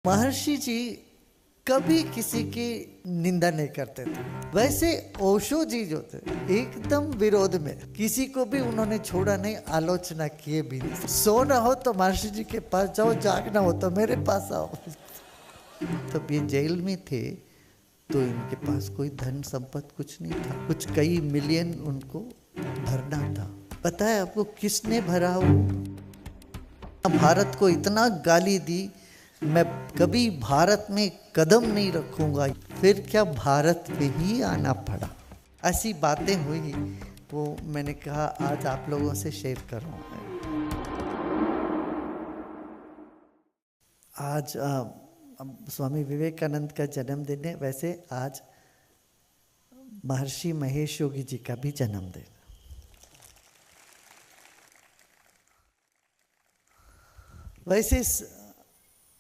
महर्षि जी कभी किसी की निंदा नहीं करते थे। वैसे ओशो जी जो थे एकदम विरोध में, किसी को भी उन्होंने छोड़ा नहीं, आलोचना किए भी नहीं। सोना हो तो महर्षि जी के पास जाओ, जागना हो तो मेरे पास आओ। तब ये जेल में थे तो इनके पास कोई धन संपत्ति कुछ नहीं था, कुछ कई मिलियन उनको भरना था। पता है आपको किसने भरा? वो भारत को इतना गाली दी, मैं कभी भारत में कदम नहीं रखूंगा, फिर क्या भारत पे ही आना पड़ा। ऐसी बातें हुई, वो मैंने कहा आज आप लोगों से शेयर करूं। आज स्वामी विवेकानंद का जन्मदिन है। वैसे आज महर्षि महेश योगी जी का भी जन्मदिन। वैसे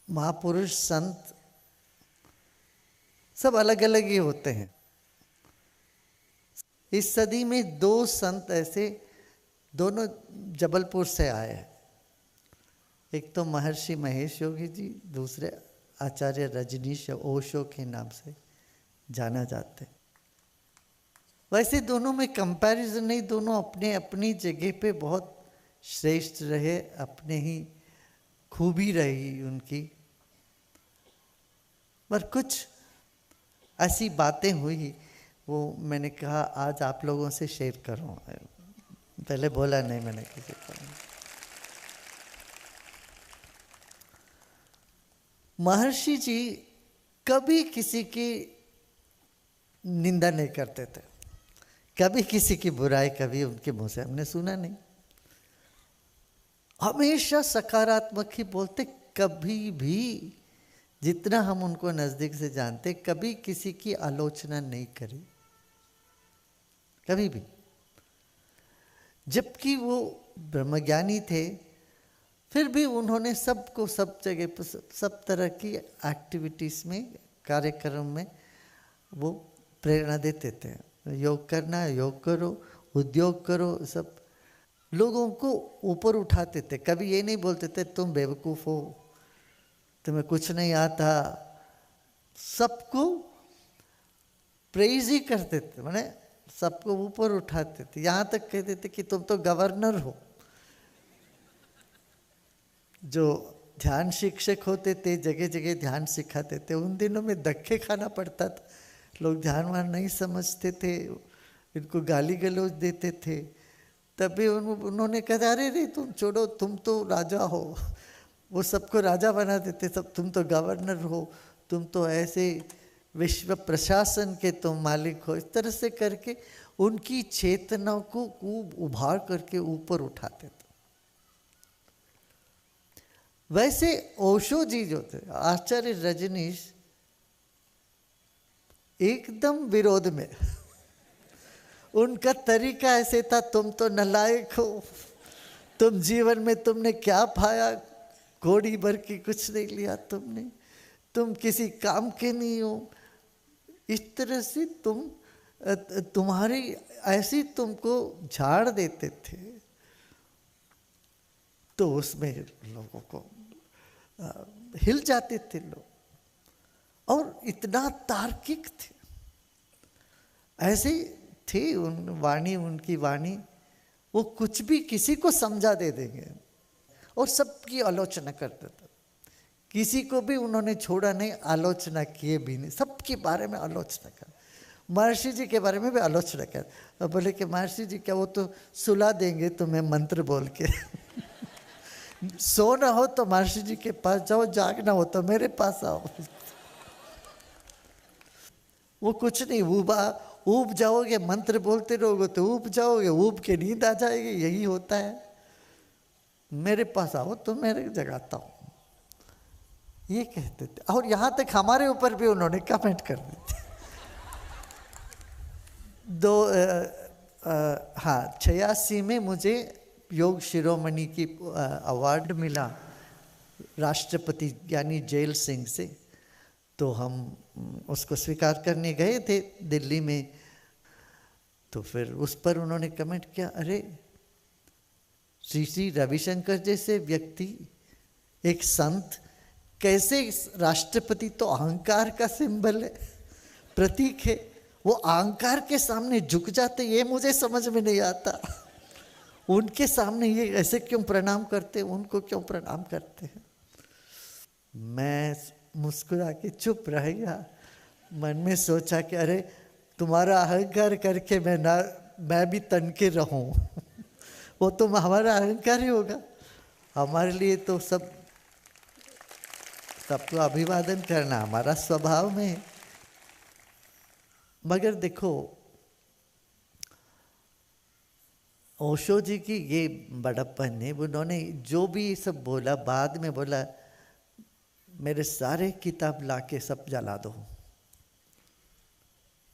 महापुरुष संत सब अलग अलग ही होते हैं। इस सदी में दो संत ऐसे, दोनों जबलपुर से आए हैं। एक तो महर्षि महेश योगी जी, दूसरे आचार्य रजनीश ओशो के नाम से जाना जाते हैं। वैसे दोनों में कंपैरिजन नहीं, दोनों अपने अपनी जगह पे बहुत श्रेष्ठ रहे, अपने ही खूबी रही उनकी। पर कुछ ऐसी बातें हुई, वो मैंने कहा आज आप लोगों से शेयर करूं। पहले बोला नहीं मैंने किसी को। महर्षि जी कभी किसी की निंदा नहीं करते थे, कभी किसी की बुराई कभी उनके मुंह से हमने सुना नहीं। हमेशा सकारात्मक ही बोलते, कभी भी जितना हम उनको नजदीक से जानते, कभी किसी की आलोचना नहीं करी, कभी भी। जबकि वो ब्रह्मज्ञानी थे, फिर भी उन्होंने सबको सब जगह पर सब तरह की एक्टिविटीज में, कार्यक्रम में वो प्रेरणा देते थे। योग करना, योग करो, उद्योग करो, सब लोगों को ऊपर उठाते थे। कभी ये नहीं बोलते थे तुम बेवकूफ हो, तुम्हें कुछ नहीं आता। सबको प्रेज ही करते थे, माने सबको ऊपर उठाते थे। यहाँ तक कहते थे कि तुम तो गवर्नर हो। जो ध्यान शिक्षक होते थे, जगह जगह ध्यान सिखाते थे, उन दिनों में धक्के खाना पड़ता था। लोग ध्यान वान नहीं समझते थे, इनको गाली गलौज देते थे। तभी उन्होंने कहा अरे रे तुम छोड़ो, तुम तो राजा हो। वो सबको राजा बना देते, सब तुम तो गवर्नर हो, तुम तो ऐसे विश्व प्रशासन के तुम मालिक हो। इस तरह से करके उनकी चेतना को उभार करके ऊपर उठाते थे। वैसे ओशो जी जो थे, आचार्य रजनीश, एकदम विरोध में। उनका तरीका ऐसे था, तुम तो नालायक हो, तुम जीवन में तुमने क्या पाया, घोड़ी भर की कुछ नहीं लिया तुमने, तुम किसी काम के नहीं हो। इस तरह से तुम्हारी ऐसी तुमको झाड़ देते थे। तो उसमें लोगों को हिल जाते थे लोग, और इतना तार्किक थे, ऐसे थे उनकी वाणी, वो कुछ भी किसी को समझा दे देंगे और सबकी आलोचना करते थे। किसी को भी उन्होंने छोड़ा नहीं, आलोचना किए भी नहीं, सबके बारे में आलोचना कर। महर्षि जी के बारे में भी आलोचना कर। बोले कि महर्षि जी क्या वो तो सुला देंगे तुम्हें मंत्र बोल के। सोना हो तो महर्षि जी के पास जाओ, जागना हो तो मेरे पास आओ। वो कुछ नहीं, ऊब जाओगे, मंत्र बोलते रहोगे तो ऊब जाओगे, ऊब के नींद आ जाएगी, यही होता है। मेरे पास आओ तो मेरे जगाता हूँ, ये कहते थे। और यहाँ तक हमारे ऊपर भी उन्होंने कमेंट कर दी थी। 86 में मुझे योग शिरोमणि की अवार्ड मिला राष्ट्रपति यानी जेल सिंह से। तो हम उसको स्वीकार करने गए थे दिल्ली में। तो फिर उस पर उन्होंने कमेंट किया, अरे श्री श्री रविशंकर जैसे व्यक्ति, एक संत, कैसे राष्ट्रपति तो अहंकार का सिंबल है, प्रतीक है, वो अहंकार के सामने झुक जाते, ये मुझे समझ में नहीं आता। उनके सामने ये ऐसे क्यों प्रणाम करते, उनको क्यों प्रणाम करते हैं। मैं मुस्कुरा के चुप रह गया, मन में सोचा कि अरे तुम्हारा अहंकार करके मैं भी तन के रहूं। वो तो हमारा अहंकार ही होगा, हमारे लिए तो सबको अभिवादन करना हमारा स्वभाव में है। मगर देखो ओशो जी की ये बड़प्पन है, उन्होंने जो भी सब बोला बाद में बोला मेरे सारे किताब लाके सब जला दो।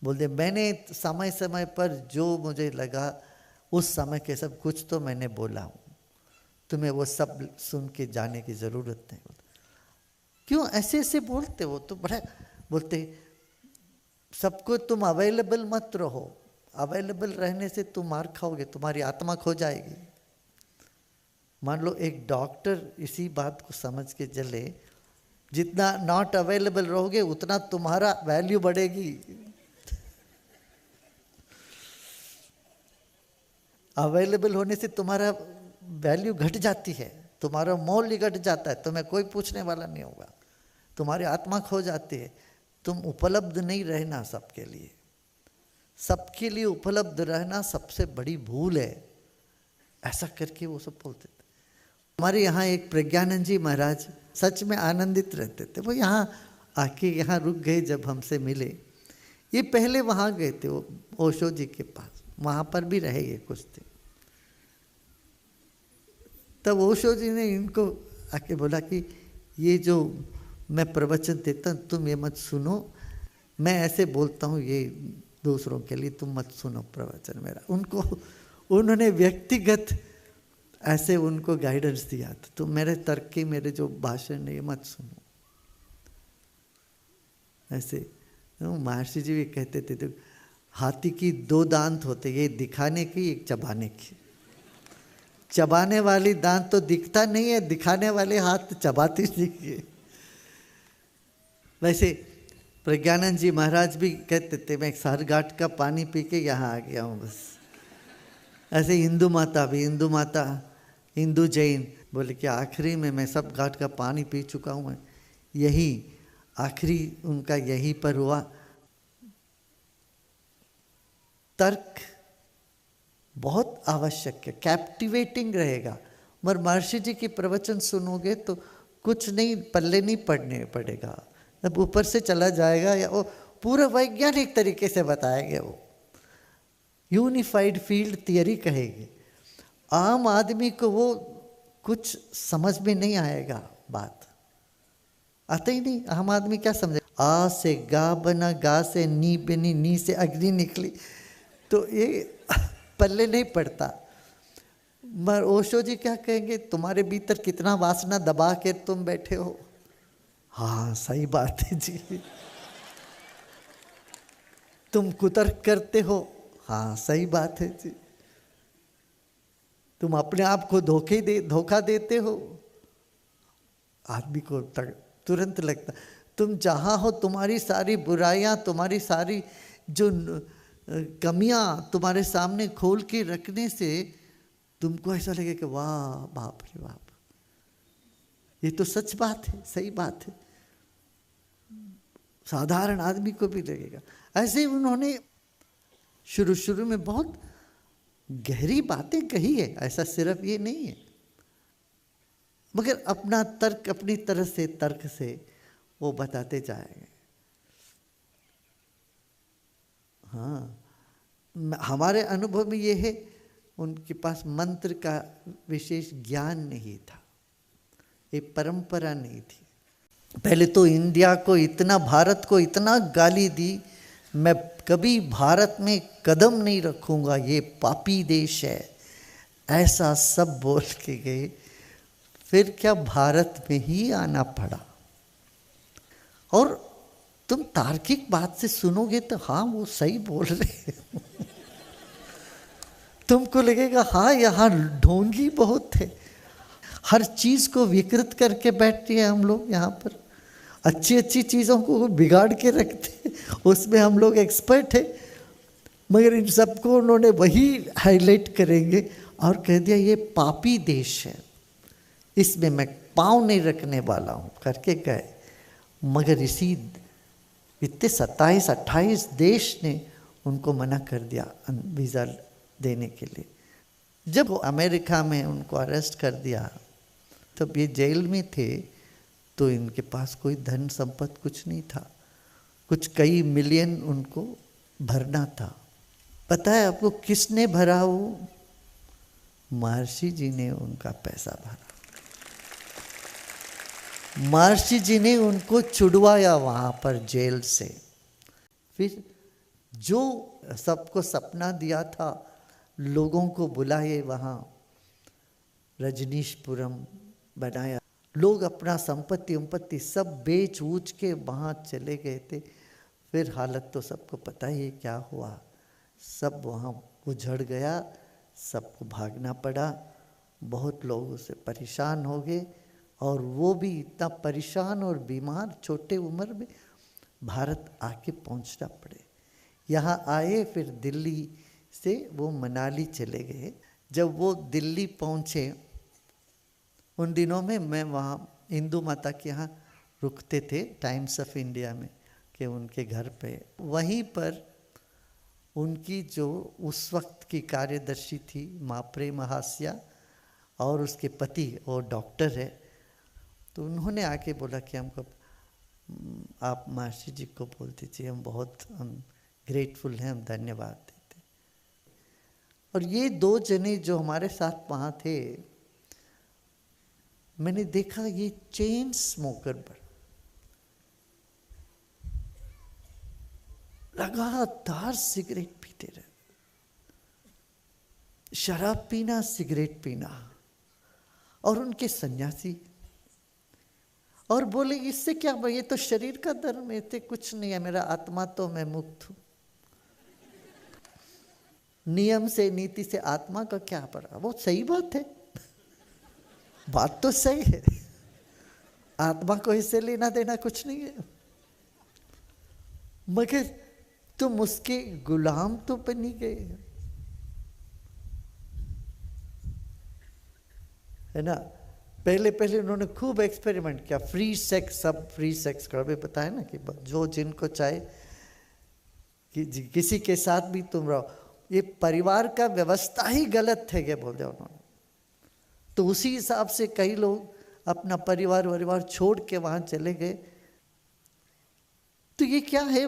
बोलते मैंने समय समय पर जो मुझे लगा उस समय के सब कुछ तो मैंने बोला हूँ, तुम्हें वो सब सुन के जाने की ज़रूरत नहीं। क्यों ऐसे ऐसे बोलते हो, तो बड़ा बोलते सबको तुम अवेलेबल मत रहो, अवेलेबल रहने से तुम मार खाओगे, तुम्हारी आत्मा खो जाएगी। मान लो एक डॉक्टर इसी बात को समझ के चले, जितना नॉट अवेलेबल रहोगे उतना तुम्हारा वैल्यू बढ़ेगी। अवेलेबल होने से तुम्हारा वैल्यू घट जाती है, तुम्हारा मोल ही घट जाता है, तुम्हें कोई पूछने वाला नहीं होगा, तुम्हारी आत्मा खो जाती है, तुम उपलब्ध नहीं रहना सबके लिए। सबके लिए उपलब्ध रहना सबसे बड़ी भूल है, ऐसा करके वो सब बोलते थे। हमारे यहाँ एक प्रज्ञानंद जी महाराज सच में आनंदित रहते थे, वो यहाँ आके यहाँ रुक गए जब हमसे मिले। ये पहले वहाँ गए थे वो ओशो जी के पास, वहाँ पर भी रहे ये कुछ दिन। तब ओशो जी ने इनको आके बोला कि ये जो मैं प्रवचन देता हूँ तुम ये मत सुनो, मैं ऐसे बोलता हूँ ये दूसरों के लिए, तुम मत सुनो प्रवचन मेरा। उन्होंने व्यक्तिगत ऐसे उनको गाइडेंस दिया था, तुम मेरे तर्क की मेरे जो भाषण है ये मत सुनो। ऐसे महर्षि जी भी कहते थे तो हाथी की दो दांत होते, ये दिखाने की एक चबाने की। चबाने वाली दांत तो दिखता नहीं है, दिखाने वाले हाथ चबाती नहीं है। वैसे प्रज्ञानंद जी महाराज भी कहते थे मैं सार घाट का पानी पी के यहाँ आ गया हूँ बस। ऐसे हिंदू माता भी, हिंदू माता हिंदू जैन बोले कि आखिरी में मैं सब घाट का पानी पी चुका हूँ, यही आखिरी उनका यहीं पर हुआ। तर्क बहुत आवश्यक है, कैप्टिवेटिंग रहेगा। मगर महर्षि जी की प्रवचन सुनोगे तो कुछ नहीं, पल्ले नहीं पड़ने पड़ेगा, जब ऊपर से चला जाएगा, या वो पूरा वैज्ञानिक तरीके से बताएंगे, वो यूनिफाइड फील्ड थियरी कहेगी। आम आदमी को वो कुछ समझ में नहीं आएगा, बात आता ही नहीं। आम आदमी क्या समझे, आ से गा बना, गा से नी बनी, नी से अग्नि निकली, तो ये पल्ले नहीं पड़ता। मगर ओशो जी क्या कहेंगे, तुम्हारे भीतर कितना वासना दबा के तुम बैठे हो। हाँ सही बात है जी। तुम कुतर्क करते हो, हाँ सही बात है जी। तुम अपने आप को धोखा देते हो, आदमी को तुरंत लगता। तुम जहाँ हो तुम्हारी सारी बुराइयां, तुम्हारी सारी जो कमियां तुम्हारे सामने खोल के रखने से तुमको ऐसा लगे कि वाह बाप रे बाप, ये तो सच बात है, सही बात है। साधारण आदमी को भी लगेगा। ऐसे उन्होंने शुरू में बहुत गहरी बातें कही है, ऐसा सिर्फ ये नहीं है, मगर अपना तर्क अपनी तरह से तर्क से वो बताते जाएंगे। हाँ, हमारे अनुभव में ये है, उनके पास मंत्र का विशेष ज्ञान नहीं था, एक परंपरा नहीं थी। पहले तो इंडिया को इतना, भारत को इतना गाली दी, मैं कभी भारत में कदम नहीं रखूंगा, ये पापी देश है, ऐसा सब बोल के गए। फिर क्या भारत में ही आना पड़ा। और तुम तार्किक बात से सुनोगे तो हाँ वो सही बोल रहे हैं। तुमको लगेगा हाँ यहाँ ढोंगी बहुत है, हर चीज को विकृत करके बैठते हैं हम लोग यहाँ पर, अच्छी अच्छी चीजों को बिगाड़ के रखते, उसमें हम लोग एक्सपर्ट है, मगर इन सबको उन्होंने वही हाईलाइट करेंगे और कह दिया ये पापी देश है, इसमें मैं पाँव नहीं रखने वाला हूँ करके गए। मगर इसी इतने 27-28 देश ने उनको मना कर दिया वीज़ा देने के लिए। जब वो अमेरिका में उनको अरेस्ट कर दिया तब ये जेल में थे, तो इनके पास कोई धन संपत्ति कुछ नहीं था, कुछ कई मिलियन उनको भरना था। पता है आपको किसने भरा? वो महर्षि जी ने उनका पैसा भरा। महर्षि जी ने उनको छुड़वाया वहाँ पर जेल से। फिर जो सबको सपना दिया था, लोगों को बुलाए, वहाँ रजनीशपुरम बनाया, लोग अपना संपत्ति सब बेच ऊच के वहाँ चले गए थे। फिर हालत तो सबको पता ही है क्या हुआ, सब वहाँ उजड़ गया, सबको भागना पड़ा, बहुत लोग उससे परेशान हो गए। और वो भी इतना परेशान और बीमार छोटे उम्र में भारत आके पहुंचना पड़े। यहाँ आए, फिर दिल्ली से वो मनाली चले गए। जब वो दिल्ली पहुँचे, उन दिनों में मैं वहाँ इंदु माता के यहाँ रुकते थे टाइम्स ऑफ इंडिया में, कि उनके घर पे, वहीं पर उनकी जो उस वक्त की कार्यदर्शी थी माप्रे महास्या, और उसके पति वो डॉक्टर है, तो उन्होंने आके बोला कि हमको आप महर्षि जी को बोल दीजिए, हम ग्रेटफुल हैं, हम धन्यवाद देते। और ये 2 जने जो हमारे साथ वहाँ थे, मैंने देखा ये चेन स्मोकर पर लगातार सिगरेट पीते रहे, शराब पीना, सिगरेट पीना, और उनके सन्यासी। और बोले इससे क्या, ये तो शरीर का धर्म है, इससे कुछ नहीं है, मेरा आत्मा तो मैं मुक्त हूं, नियम से नीति से आत्मा का क्या पड़ा। वो सही बात है, बात तो सही है, आत्मा को इससे लेना देना कुछ नहीं है, मगर तुम उसके गुलाम तो बनी गए, है ना। पहले उन्होंने खूब एक्सपेरिमेंट किया, फ्री सेक्स, सब फ्री सेक्स कर भी बताया ना, कि जो जिनको चाहे कि किसी के साथ भी तुम रहो, ये परिवार का व्यवस्था ही गलत है, क्या बोल दिया उन्होंने। तो उसी हिसाब से कई लोग अपना परिवार छोड़ के वहां चले गए। तो ये क्या है,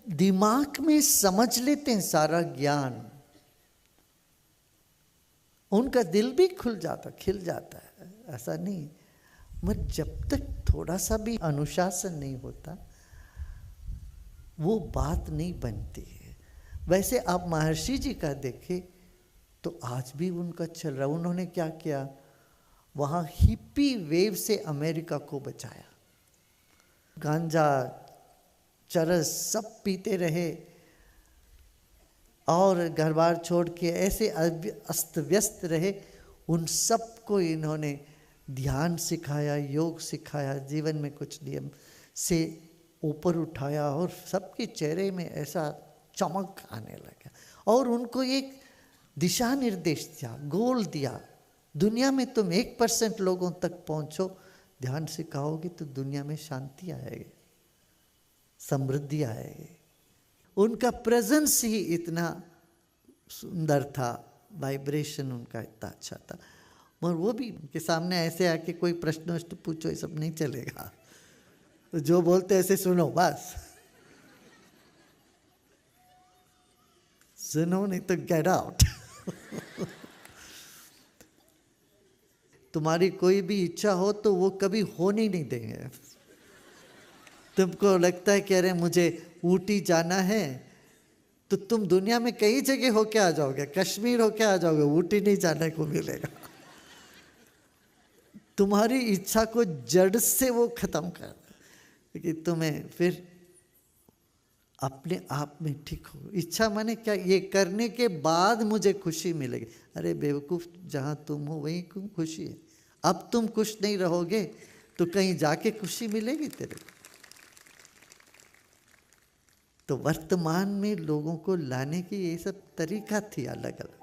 दिमाग में समझ लेते हैं सारा ज्ञान, उनका दिल भी खिल जाता है, ऐसा नहीं। मगर जब तक थोड़ा सा भी अनुशासन नहीं होता, वो बात नहीं बनती है। वैसे आप महर्षि जी का देखें तो आज भी उनका चल रहा। उन्होंने क्या किया, वहाँ हिप्पी वेव से अमेरिका को बचाया। गांजा, चरस सब पीते रहे और घर बार छोड़ के ऐसे अस्त व्यस्त रहे। उन सब को इन्होंने ध्यान सिखाया, योग सिखाया, जीवन में कुछ नियम से ऊपर उठाया, और सबके चेहरे में ऐसा चमक आने लगा। और उनको एक दिशा निर्देश दिया, गोल दिया, दुनिया में तुम 1% लोगों तक पहुंचो, ध्यान सिखाओगे तो दुनिया में शांति आएगी, समृद्धि आएगी। उनका प्रेजेंस ही इतना सुंदर था, वाइब्रेशन उनका इतना अच्छा था। मगर वो भी उनके सामने ऐसे आके कोई प्रश्न पूछो, ये सब नहीं चलेगा, तो जो बोलते ऐसे सुनो, बस सुनो, नहीं तो गेट आउट। तुम्हारी कोई भी इच्छा हो तो वो कभी होने नहीं देंगे। तुमको लगता है कि अरे मुझे ऊटी जाना है, तो तुम दुनिया में कई जगह होके आ जाओगे, कश्मीर होके आ जाओगे, ऊटी नहीं जाने को मिलेगा। तुम्हारी इच्छा को जड़ से वो खत्म कर, कि तुम्हें फिर अपने आप में ठीक हो। इच्छा माने क्या, ये करने के बाद मुझे खुशी मिलेगी। अरे बेवकूफ, जहाँ तुम हो वहीं क्यों खुशी है, अब तुम खुश नहीं रहोगे तो कहीं जाके खुशी मिलेगी तेरे को। तो वर्तमान में लोगों को लाने की ये सब तरीका थी अलग अलग।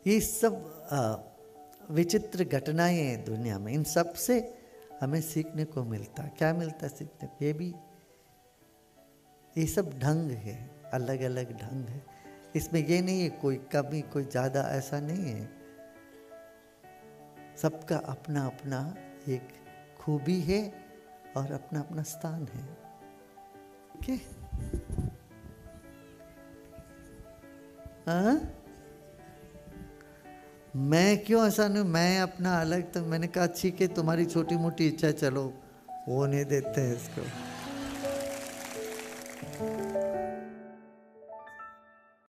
ये सब विचित्र घटनाएं हैं दुनिया में, इन सब से हमें सीखने को मिलता। क्या मिलता सीखने को? ये भी, ये सब ढंग है, अलग अलग ढंग है। इसमें ये नहीं है कोई कमी कोई ज़्यादा, ऐसा नहीं है। सबका अपना अपना एक खूबी है और अपना अपना स्थान है। ओके, हाँ, मैं क्यों ऐसा नहीं, मैं अपना अलग। तो मैंने कहा ठीक है, तुम्हारी छोटी मोटी इच्छा, चलो वो नहीं देते हैं इसको।